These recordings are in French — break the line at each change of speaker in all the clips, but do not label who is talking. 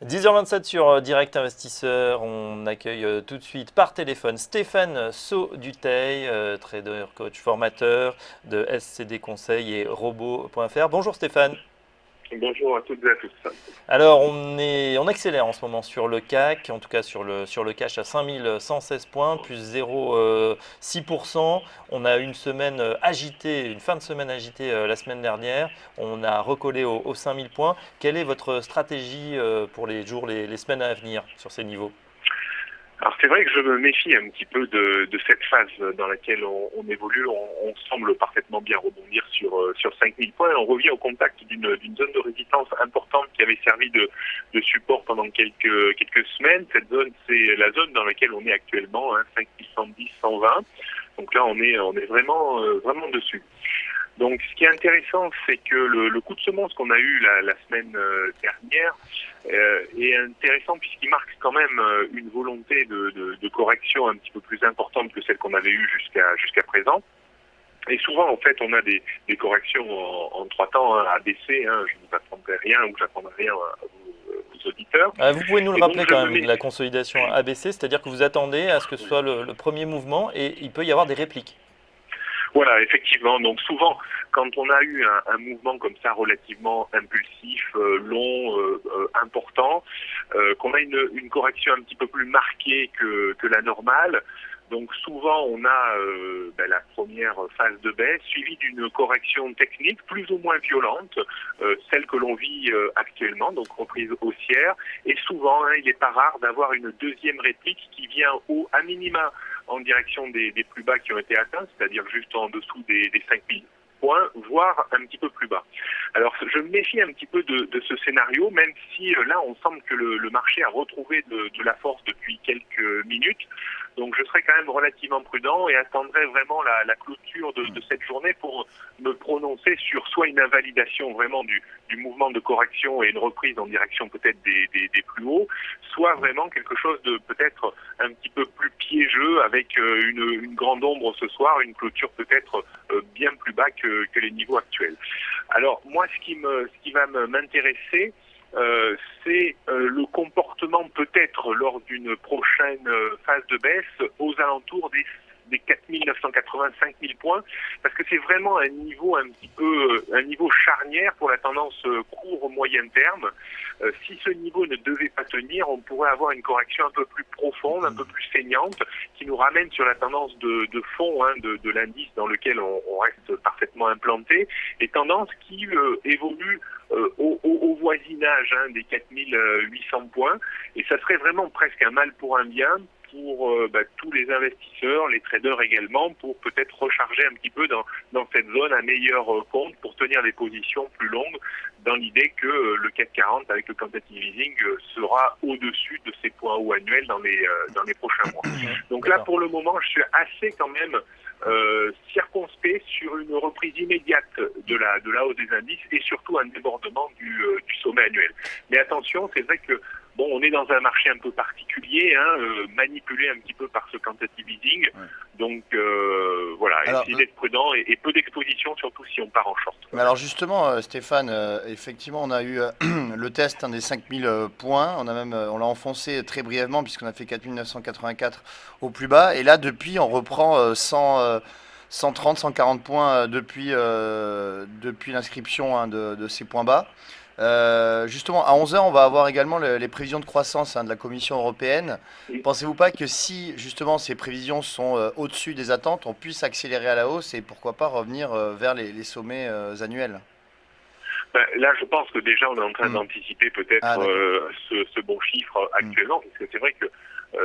10h27 sur Direct Investisseur. On accueille tout de suite par téléphone Stéphane Sauduteil, trader, coach, formateur de SCD Conseil et Robo.fr. Bonjour Stéphane.
Bonjour à toutes et à tous.
Alors on accélère en ce moment sur le CAC, en tout cas sur le cash à 5116 points, plus 0,6%. On a une semaine agitée, une fin de semaine agitée la semaine dernière. On a recollé aux 5000 points. Quelle est votre stratégie pour les jours, les semaines à venir sur ces niveaux ?
Alors c'est vrai que je me méfie un petit peu de cette phase dans laquelle on évolue. On semble parfaitement bien rebondir sur 5000 points. On revient au contact d'une zone de résistance importante qui avait servi de support pendant quelques semaines. Cette zone, c'est la zone dans laquelle on est actuellement, 5110, 120. Donc là, on est vraiment dessus. Donc, ce qui est intéressant, c'est que le coup de semonce qu'on a eu la semaine dernière est intéressant puisqu'il marque quand même une volonté de correction un petit peu plus importante que celle qu'on avait eue jusqu'à présent. Et souvent, en fait, on a des corrections en 3 temps, ABC. Je ne vous apprendrai rien ou j'apprendrai rien aux auditeurs.
Vous pouvez nous le rappeler quand même, la consolidation ABC, c'est-à-dire que vous attendez à ce que ce soit le premier mouvement et il peut y avoir des répliques.
Voilà, effectivement. Donc souvent, quand on a eu un mouvement comme ça relativement impulsif, long, important, qu'on a une correction un petit peu plus marquée que la normale, donc souvent on a la première phase de baisse suivie d'une correction technique plus ou moins violente, celle que l'on vit actuellement, donc reprise haussière, et souvent il n'est pas rare d'avoir une deuxième réplique qui vient à minima en direction des plus bas qui ont été atteints, c'est-à-dire juste en dessous des 5000 points, voire un petit peu plus bas. Alors je me méfie un petit peu de ce scénario, même si là on semble que le marché a retrouvé de la force depuis quelques minutes. Donc je serai quand même relativement prudent et attendrai vraiment la clôture de cette journée pour me prononcer sur soit une invalidation vraiment du mouvement de correction et une reprise en direction peut-être des plus hauts, soit vraiment quelque chose de peut-être un petit peu plus piégeux avec une grande ombre ce soir, une clôture peut-être bien plus bas que les niveaux actuels. Alors moi ce qui va m'intéresser, c'est le comportement peut-être lors d'une prochaine phase de baisse aux alentours des 4980, 5000 points, parce que c'est vraiment un niveau un niveau charnière pour la tendance court-moyen terme. Si ce niveau ne devait pas tenir, on pourrait avoir une correction un peu plus profonde, un peu plus saignante, qui nous ramène sur la tendance de fond de l'indice dans lequel on reste parfaitement implanté, et tendance qui évolue au voisinage des 4800 points, et ça serait vraiment presque un mal pour un bien pour tous les investisseurs, les traders également, pour peut-être recharger un petit peu dans cette zone un meilleur compte pour tenir des positions plus longues, dans l'idée que le CAC 40 avec le quantitative easing sera au-dessus de ses points hauts annuels dans les prochains mois. Donc là, pour le moment, je suis assez quand même circonspect sur une reprise immédiate de la hausse des indices et surtout un débordement du sommet annuel. Mais attention, c'est vrai que on est dans un marché un peu particulier, manipulé un petit peu par ce quantitative easing. Ouais. Donc voilà, alors, essayer d'être prudent et peu d'exposition, surtout si on part en short.
Mais alors justement, Stéphane, effectivement, on a eu le test des 5000 points. On l'a enfoncé très brièvement puisqu'on a fait 4984 au plus bas. Et là, depuis, on reprend 130, 140 points depuis l'inscription de ces points bas. Justement, à 11h, on va avoir également les prévisions de croissance de la Commission européenne. Oui. Pensez-vous pas que si, justement, ces prévisions sont au-dessus des attentes, on puisse accélérer à la hausse et pourquoi pas revenir vers les sommets annuels ?
Là, je pense que déjà, on est en train d'anticiper peut-être ce bon chiffre actuellement, parce que c'est vrai que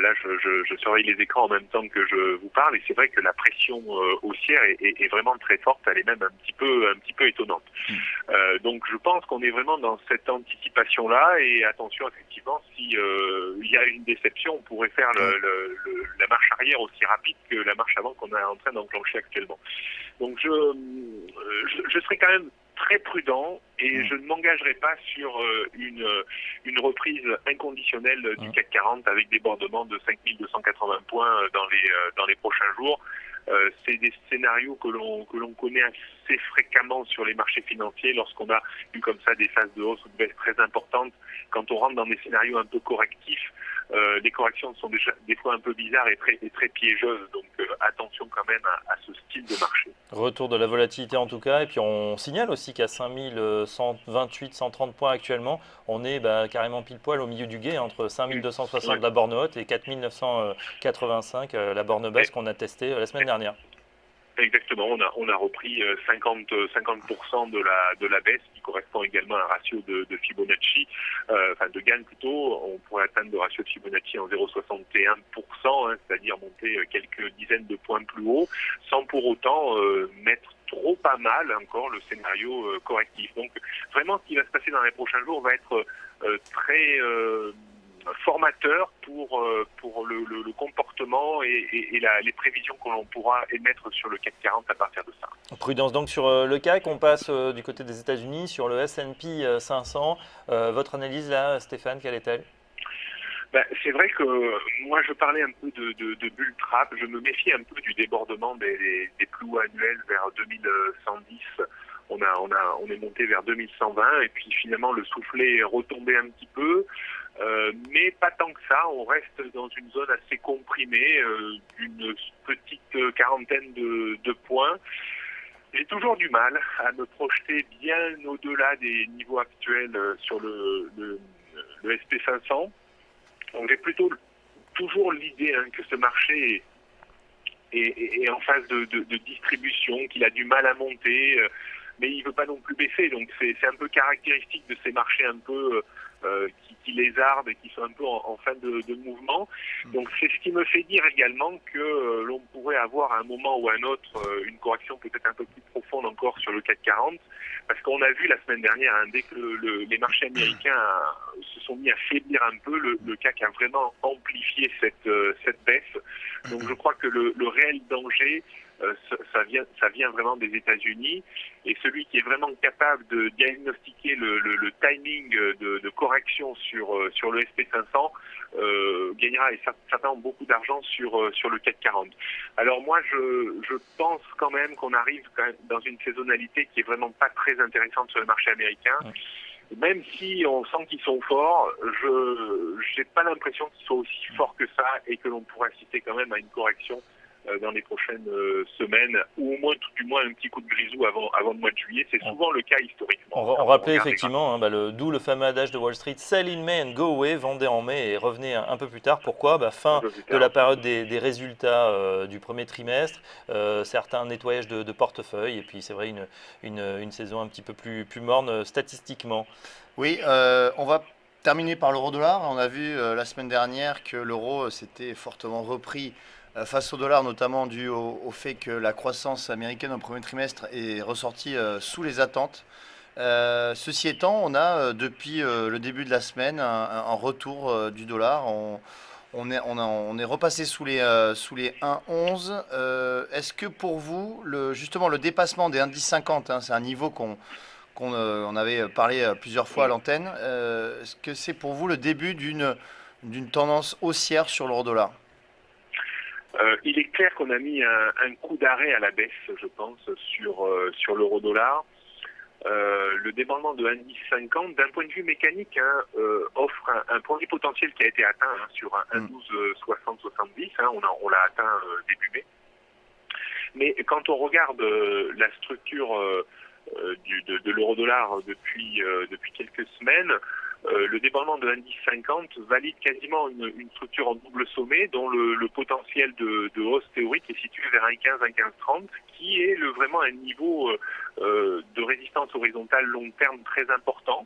là, je surveille les écrans en même temps que je vous parle, et c'est vrai que la pression haussière est vraiment très forte, elle est même un petit peu étonnante. Donc, je pense qu'on est vraiment dans cette anticipation-là, et attention, effectivement, si il y a une déception, on pourrait faire la marche arrière aussi rapide que la marche avant qu'on est en train d'enclencher actuellement. Donc, je serai quand même très prudent et je ne m'engagerai pas sur une reprise inconditionnelle du CAC 40 avec débordement de 5280 points dans les prochains jours. C'est des scénarios que l'on connaît assez fréquemment sur les marchés financiers lorsqu'on a eu comme ça des phases de hausse ou de baisse très importantes. Quand on rentre dans des scénarios un peu correctifs, les corrections sont déjà des fois un peu bizarres et très piégeuses. Donc attention quand même à ce style de marché.
Retour de la volatilité en tout cas, et puis on signale aussi qu'à 5128-130 points actuellement, on est carrément pile poil au milieu du gué, entre 5260 la borne haute et 4985 la borne basse qu'on a testée la semaine dernière.
Exactement, on a repris 50% de la baisse, qui correspond également à un ratio de Fibonacci, de gain plutôt. On pourrait atteindre le ratio de Fibonacci en 0,61%, c'est-à-dire monter quelques dizaines de points plus haut, sans pour autant mettre trop à mal encore le scénario correctif. Donc vraiment, ce qui va se passer dans les prochains jours va être très formateur pour le comportement et les prévisions que l'on pourra émettre sur le CAC 40 à partir de ça.
Prudence donc sur le CAC, on passe du côté des États-Unis sur le S&P 500. Votre analyse là, Stéphane, quelle est-elle ?
C'est vrai que moi je parlais un peu de bull trap, je me méfie un peu du débordement des plus hauts annuels vers 2110. On est monté vers 2120 et puis finalement le soufflet est retombé un petit peu. Mais pas tant que ça, on reste dans une zone assez comprimée, d'une petite quarantaine de points. J'ai toujours du mal à me projeter bien au-delà des niveaux actuels sur le SP500. Donc j'ai plutôt toujours l'idée que ce marché est en phase de distribution, qu'il a du mal à monter, mais il ne veut pas non plus baisser. Donc c'est un peu caractéristique de ces marchés un peu qui lézardent et qui sont un peu en fin de mouvement. Donc c'est ce qui me fait dire également que l'on pourrait avoir à un moment ou à un autre une correction peut-être un peu plus profonde encore sur le CAC 40, parce qu'on a vu la semaine dernière, dès que les marchés américains se sont mis à faiblir un peu, le CAC a vraiment amplifié cette baisse. Donc je crois que le réel danger, ça vient vraiment des États-Unis, et celui qui est vraiment capable de diagnostiquer le timing de correction sur le SP500 gagnera certainement beaucoup d'argent sur le CAC 40. Alors moi je pense quand même qu'on arrive quand même dans une saisonnalité qui est vraiment pas très intéressante sur le marché américain. Même si on sent qu'ils sont forts, je n'ai pas l'impression qu'ils soient aussi forts que ça et que l'on pourrait assister quand même à une correction dans les prochaines semaines, ou au moins tout du moins un petit coup de grisou avant le mois de juillet. C'est souvent le cas historiquement.
On rappelait effectivement, d'où le fameux adage de Wall Street, sell in May and go away, vendez en mai et revenez un peu plus tard. Pourquoi ? Fin de la période des résultats du premier trimestre, certains nettoyages de portefeuille, et puis c'est vrai une saison un petit peu plus morne statistiquement.
Oui, on va terminer par l'euro-dollar. On a vu la semaine dernière que l'euro s'était fortement repris face au dollar, notamment dû au fait que la croissance américaine au premier trimestre est ressortie sous les attentes. Ceci étant, on a depuis le début de la semaine un retour du dollar. On est repassé sous les 1,11. Est-ce que pour vous, justement le dépassement des indices 50, c'est un niveau on avait parlé plusieurs fois à l'antenne, est-ce que c'est pour vous le début d'une tendance haussière sur l'euro-dollar ?
Il est clair qu'on a mis un coup d'arrêt à la baisse, je pense, sur l'euro-dollar. Le débordement de l'indice 50, d'un point de vue mécanique, offre un premier potentiel qui a été atteint sur un 12,60-70. On l'a atteint début mai. Mais quand on regarde la structure de l'euro-dollar depuis quelques semaines, le débordement de l'indice 50 valide quasiment une structure en double sommet dont le potentiel de hausse théorique est situé vers 1,15, 1,1530, qui est vraiment un niveau de résistance horizontale long terme très important.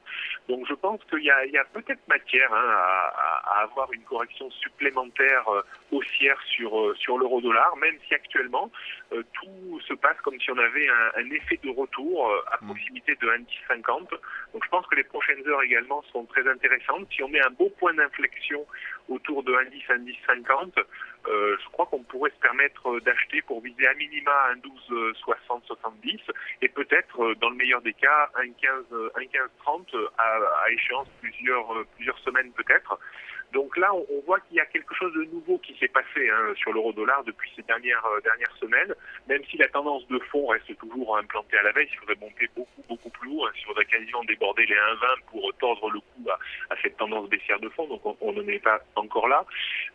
Donc je pense qu'il y a peut-être matière à avoir une correction supplémentaire haussière sur l'euro-dollar, même si actuellement tout se passe comme si on avait un effet de retour à proximité de l'indice 50. Donc je pense que les prochaines heures également sont très intéressantes. Si on met un beau point d'inflexion autour de indice 50, je crois qu'on pourrait se permettre d'acheter pour viser à minima un 12,60-70 et peut-être, dans le meilleur des cas, un 15-30 à échéance plusieurs semaines peut-être. Donc là, on voit qu'il y a quelque chose de nouveau qui s'est passé sur l'euro-dollar depuis ces dernières semaines. Même si la tendance de fond reste toujours implantée à la baisse, il faudrait monter beaucoup plus haut. Il faudrait quasiment déborder les 1,20 pour tordre le cou à cette tendance baissière de fond. Donc on n'en est pas encore là.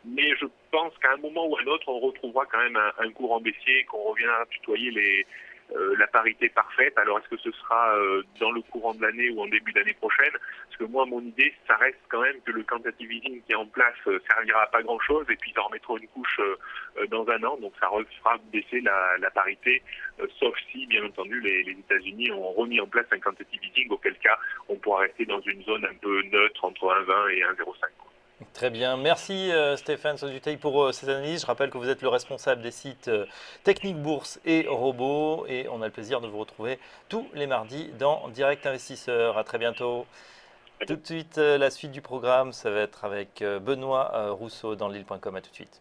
Mais je pense qu'à un moment ou à un autre, on retrouvera quand même un courant baissier, qu'on reviendra tutoyer la parité parfaite. Alors est-ce que ce sera dans le courant de l'année ou en début d'année prochaine? Parce que moi, mon idée, ça reste quand même que le quantitative easing qui est en place servira à pas grand-chose et puis ça remettra une couche dans un an. Donc ça fera baisser la parité, sauf si, bien entendu, les États-Unis ont remis en place un quantitative easing, auquel cas on pourra rester dans une zone un peu neutre entre 1,20 et 1,05.
Très bien, merci Stéphane Sauduteil pour ces analyses. Je rappelle que vous êtes le responsable des sites Technique Bourse et Robo et on a le plaisir de vous retrouver tous les mardis dans Direct Investisseur. À très bientôt. Tout de suite, la suite du programme, ça va être avec Benoît Rousseau dans Lille.com. À tout de suite.